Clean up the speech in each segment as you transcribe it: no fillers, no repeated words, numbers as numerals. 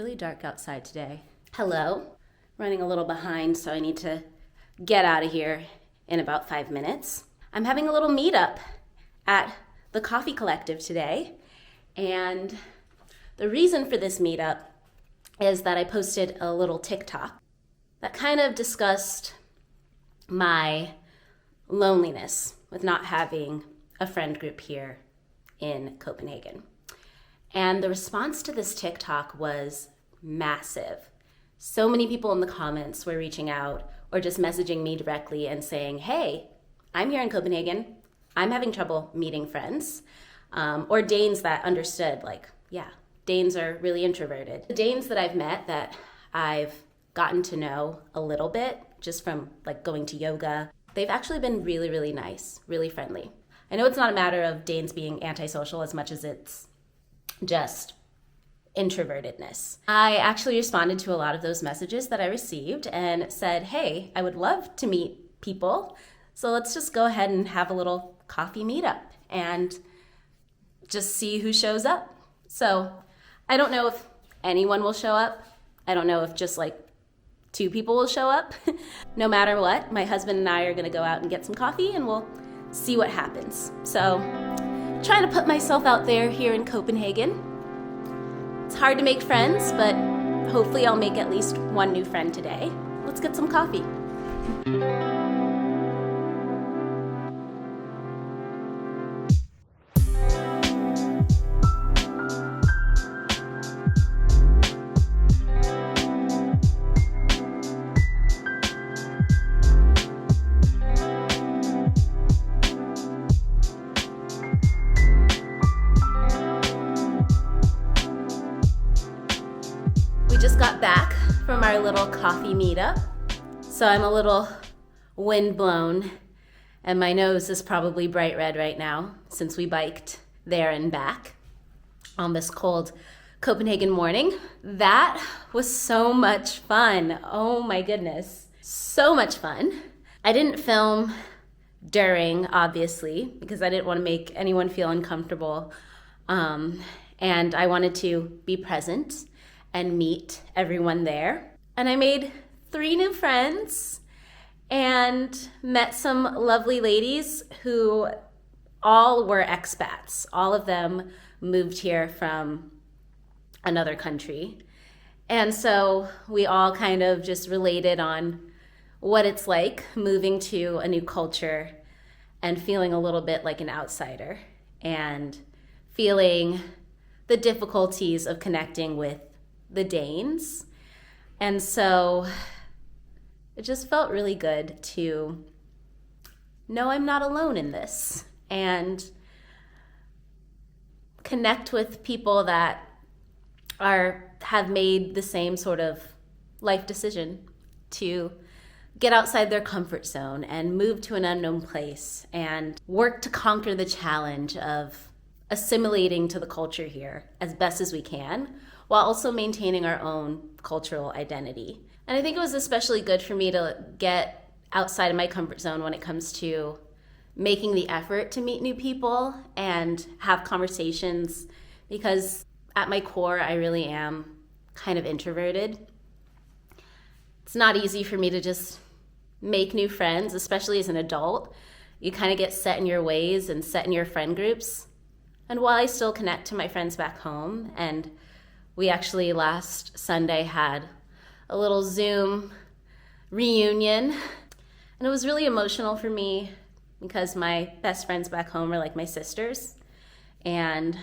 really dark outside today. Hello. Running a little behind, so I need to get out of here in about 5 minutes. I'm having a little meetup at the Coffee Collective today, and the reason for this meetup is that I posted a little TikTok that kind of discussed my loneliness with not having a friend group here in Copenhagen. And the response to this TikTok was massive. So many people in the comments were reaching out or just messaging me directly and saying, hey, I'm here in Copenhagen. I'm having trouble meeting friends. Or Danes that understood, like, yeah, Danes are really introverted. The Danes that I've met that I've gotten to know a little bit just from like going to yoga, they've actually been really, really nice, really friendly. I know it's not a matter of Danes being antisocial as much as it's just introvertedness. I actually responded to a lot of those messages that I received and said, hey, I would love to meet people. So let's just go ahead and have a little coffee meetup and just see who shows up. So I don't know if anyone will show up. I don't know if just like 2 people will show up. No matter what, my husband and I are gonna go out and get some coffee and we'll see what happens. So trying to put myself out there here in Copenhagen. It's hard to make friends, but hopefully I'll make at least one new friend today. Let's get some coffee. Just got back from our little coffee meetup, so I'm a little windblown and my nose is probably bright red right now since we biked there and back on this cold Copenhagen morning. That was so much fun. Oh my goodness, so much fun. I didn't film during, obviously, because I didn't want to make anyone feel uncomfortable, and I wanted to be present and meet everyone there. And I made 3 new friends and met some lovely ladies who all were expats. All of them moved here from another country. And so we all kind of just related on what it's like moving to a new culture and feeling a little bit like an outsider and feeling the difficulties of connecting with the Danes. And so it just felt really good to know I'm not alone in this and connect with people that have made the same sort of life decision to get outside their comfort zone and move to an unknown place and work to conquer the challenge of assimilating to the culture here as best as we can, while also maintaining our own cultural identity. And I think it was especially good for me to get outside of my comfort zone when it comes to making the effort to meet new people and have conversations, because at my core, I really am kind of introverted. It's not easy for me to just make new friends, especially as an adult. You kind of get set in your ways and set in your friend groups. And while I still connect to my friends back home, and we actually last Sunday had a little Zoom reunion, and it was really emotional for me because my best friends back home are like my sisters, and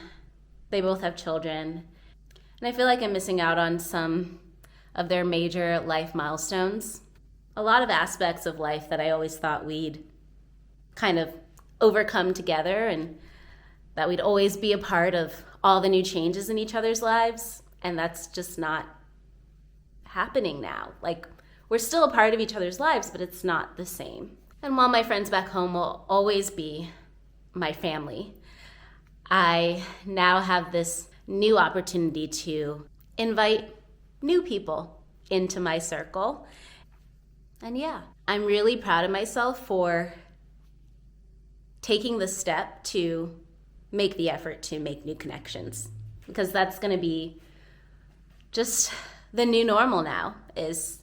they both have children. And I feel like I'm missing out on some of their major life milestones. A lot of aspects of life that I always thought we'd kind of overcome together and that we'd always be a part of all the new changes in each other's lives, and that's just not happening now. Like, we're still a part of each other's lives, but it's not the same. And while my friends back home will always be my family, I now have this new opportunity to invite new people into my circle. And yeah, I'm really proud of myself for taking the step to make the effort to make new connections, because that's going to be just the new normal now is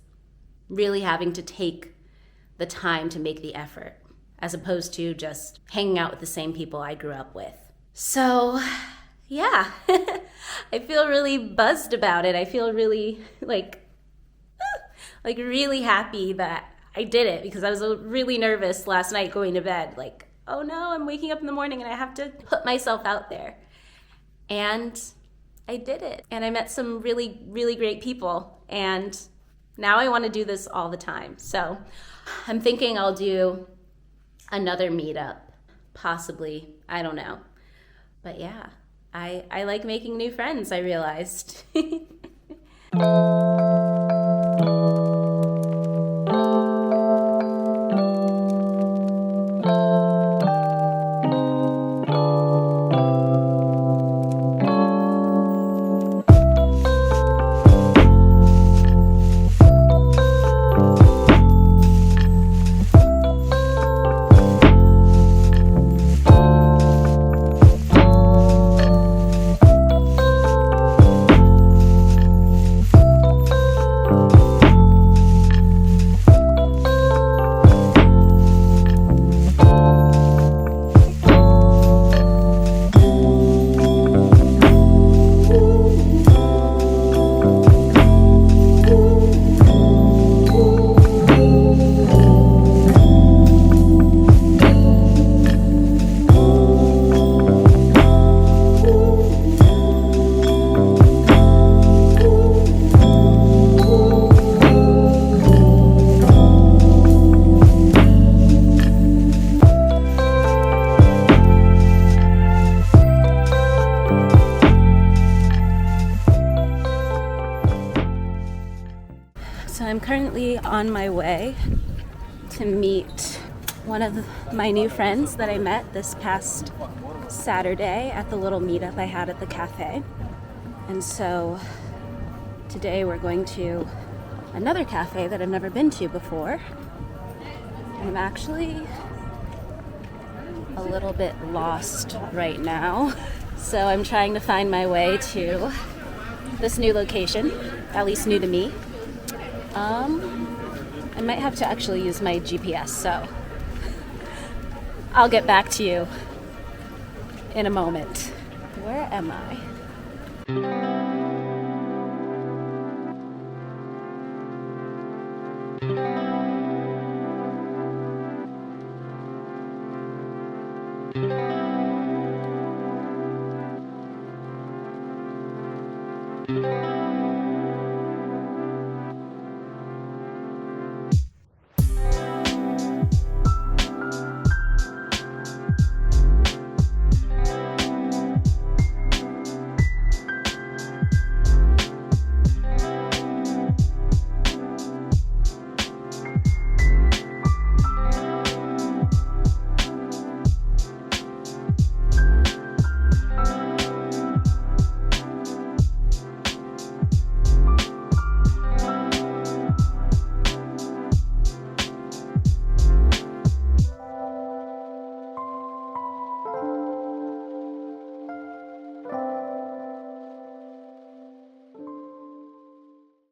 really having to take the time to make the effort, as opposed to just hanging out with the same people I grew up with. So, yeah, I feel really buzzed about it. I feel really like really happy that I did it, because I was really nervous last night going to bed. Like, oh no, I'm waking up in the morning and I have to put myself out there. And I did it. And I met some really, really great people. And now I want to do this all the time. So I'm thinking I'll do another meetup, possibly. I don't know. But yeah, I like making new friends, I realized. So I'm currently on my way to meet one of my new friends that I met this past Saturday at the little meetup I had at the cafe. And so today we're going to another cafe that I've never been to before. I'm actually a little bit lost right now. So I'm trying to find my way to this new location, at least new to me. I might have to actually use my GPS, so I'll get back to you in a moment. Where am I?